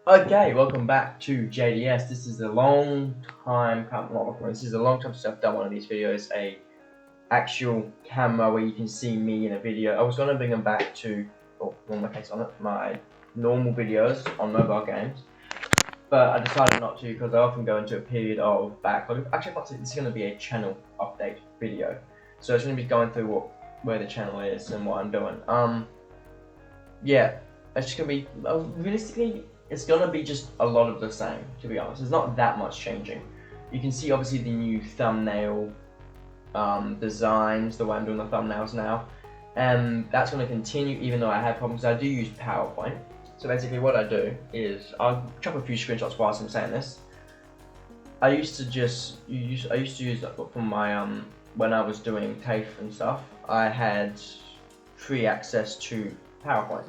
Okay, welcome back to JDS. This is a long time since I've done one of these videos, a actual camera where you can see me in a video. I was going to bring them back to, in my case on it, my normal videos on mobile games, but I decided not to because I often go into a period of backlog. Actually, this is going to be a channel update video, so it's going to be going through where the channel is and what I'm doing. Yeah, it's just going to be realistically. It's gonna be just a lot of the same, to be honest. There's not that much changing. You can see obviously the new thumbnail designs, the way I'm doing the thumbnails now, and that's gonna continue even though I have problems. I do use PowerPoint. So basically what I do is I'll chop a few screenshots whilst I'm saying this. I used to use that for my when I was doing TAFE and stuff. I had free access to PowerPoint.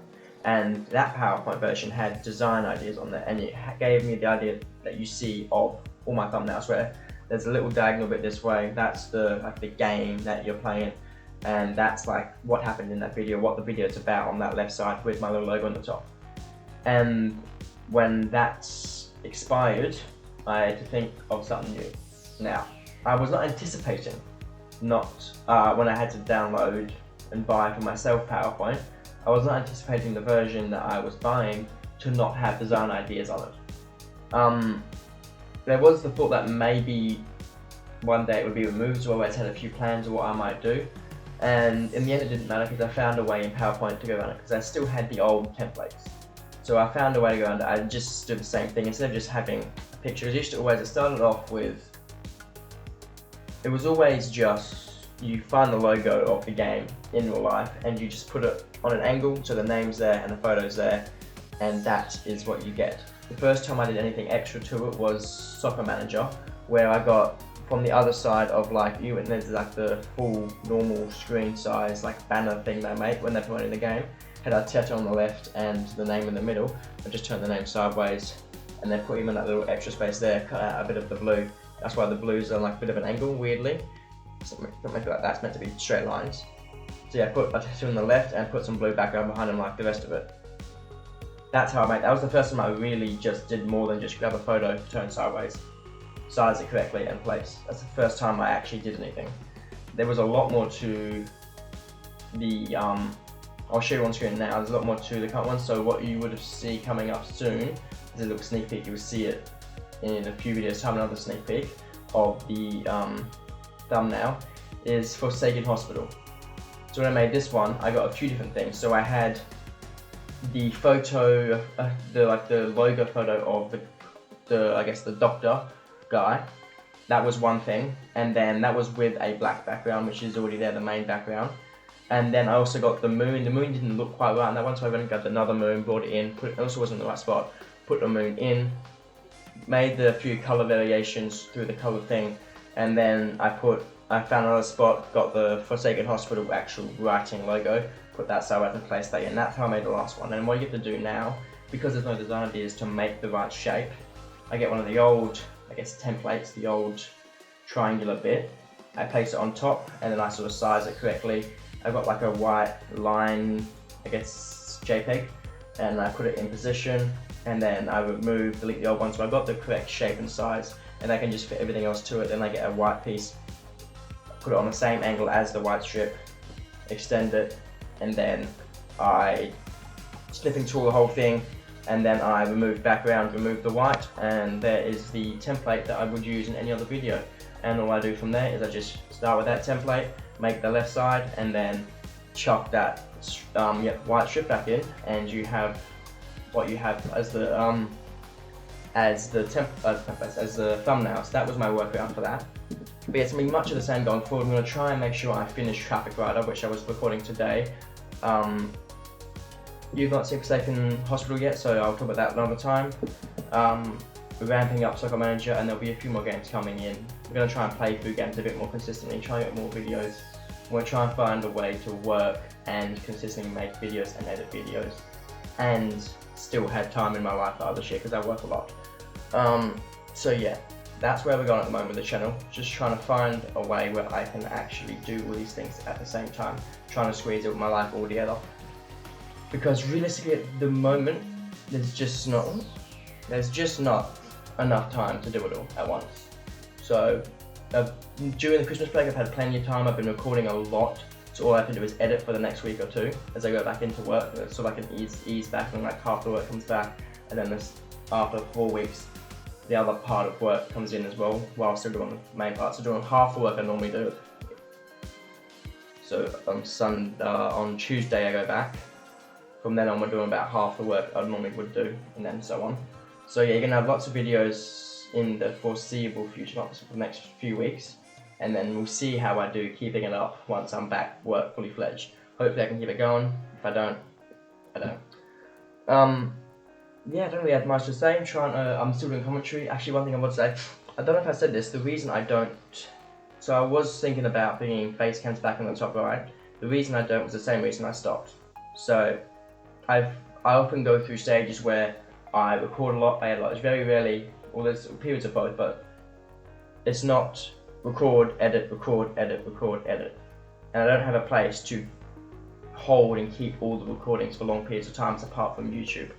And that PowerPoint version had design ideas on there, and it gave me the idea that you see of all my thumbnails, where there's a little diagonal bit this way. That's the game that you're playing, and that's like what happened in that video, what the video is about on that left side with my little logo on the top. And when that's expired, I had to think of something new. Now, I was not anticipating when I had to download and buy for myself PowerPoint. I was not anticipating the version that I was buying to not have design ideas on it. There was the thought that maybe one day it would be removed, so I always had a few plans of what I might do. And in the end it didn't matter because I found a way in PowerPoint to go around it because I still had the old templates. So I found a way to go around it. I just did the same thing. Instead of just having a picture, it started off with, it was always just, you find the logo of the game in real life and you just put it on an angle so the name's there and the photo's there, and that is what you get. The first time I did anything extra to it was Soccer Manager, where I got from the other side of and there's like the full normal screen size banner thing they make when they're promoting the game. Had Arteta on the left and the name in the middle. I just turned the name sideways and then put him in that little extra space there, cut out a bit of the blue. That's why the blues are like a bit of an angle, weirdly. Something like that. That's meant to be straight lines. So yeah, I put Arteta on the left and put some blue background behind him like the rest of it. That's how I made. That was the first time I really just did more than just grab a photo, turn sideways, size it correctly, and place. That's the first time I actually did anything. There was a lot more to the I'll show you on screen now. There's a lot more to the current one. So what you would see coming up soon is a little sneak peek. You will see it in a few videos time. Another sneak peek of the thumbnail is Forsaken Hospital. So when I made this one, I got a few different things. So I had the photo, the logo photo of the doctor guy. That was one thing, and then that was with a black background, which is already there, the main background. And then I also got the moon. The moon didn't look quite right on that one, so I went and got another moon, brought it in. It also wasn't in the right spot. Put the moon in, made the few color variations through the color thing, and then I found another spot, got the Forsaken Hospital actual writing logo, put that sideways and placed that in. That's how I made the last one. And what you have to do now, because there's no design ideas, to make the right shape, I get one of the old, templates, the old triangular bit. I place it on top, and then I sort of size it correctly. I've got like a white line, JPEG, and I put it in position, and then I delete the old one, so I've got the correct shape and size, and I can just fit everything else to it. Then I get a white piece, put it on the same angle as the white strip, extend it, and then I snipping tool the whole thing, and then I remove background, remove the white, and there is the template that I would use in any other video. And all I do from there is I just start with that template, make the left side, and then chuck that white strip back in, and you have what you have as the thumbnails. That was my workaround for that. But it's going to be much of the same going forward. I'm going to try and make sure I finish Traffic Rider, which I was recording today. You've not seen Forsaken Hospital yet, so I'll talk about that another time. We're ramping up Soccer Manager, and there'll be a few more games coming in. We're going to try and play through games a bit more consistently, try and get more videos. We're trying to find a way to work and consistently make videos and edit videos, and still have time in my life for other shit, because I work a lot. So yeah, that's where we're going at the moment with the channel. Just trying to find a way where I can actually do all these things at the same time. Trying to squeeze it with my life all together. Because realistically at the moment, there's just not... there's just not enough time to do it all at once. So during the Christmas break, I've had plenty of time. I've been recording a lot, so all I have to do is edit for the next week or two as I go back into work. And it's sort of like an ease back, and like half the work comes back, and then after 4 weeks, the other part of work comes in as well, while still doing the main part. So doing half the work I normally do. So on Tuesday I go back. From then on, we're doing about half the work I normally would do, and then so on. So yeah, you're gonna have lots of videos in the foreseeable future, not for the next few weeks, and then we'll see how I do keeping it up once I'm back work fully fledged. Hopefully I can keep it going. If I don't, I don't. Yeah, I don't really have much to say. I'm still doing commentary. Actually, one thing I would say, I don't know if I said this, the reason I don't, so I was thinking about bringing face cams back on the top right. The reason I don't was the same reason I stopped. So I often go through stages where I record a lot, I edit a lot. It's very rarely, well, there's periods of both, but it's not record, edit, record, edit, record, edit. And I don't have a place to hold and keep all the recordings for long periods of time apart from YouTube.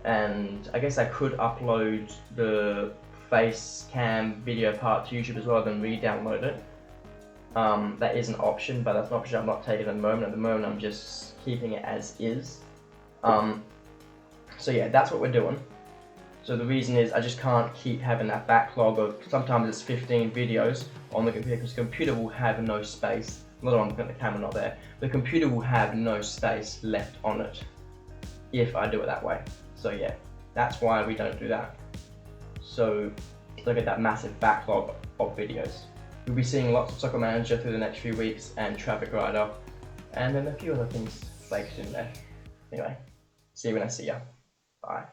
And I guess I could upload the face cam video part to YouTube as well, then re-download it. That is an option, but that's an option I'm not taking at the moment. At the moment, I'm just keeping it as is. So yeah, that's what we're doing. So the reason is I just can't keep having that backlog of, sometimes it's 15 videos on the computer, because the computer will have no space. Not on the camera, not there. The computer will have no space left on it if I do it that way. So yeah, that's why we don't do that. So look at that massive backlog of videos. We'll be seeing lots of Soccer Manager through the next few weeks, and Traffic Rider, and then a few other things flaked in there. Anyway, see you when I see ya. Bye.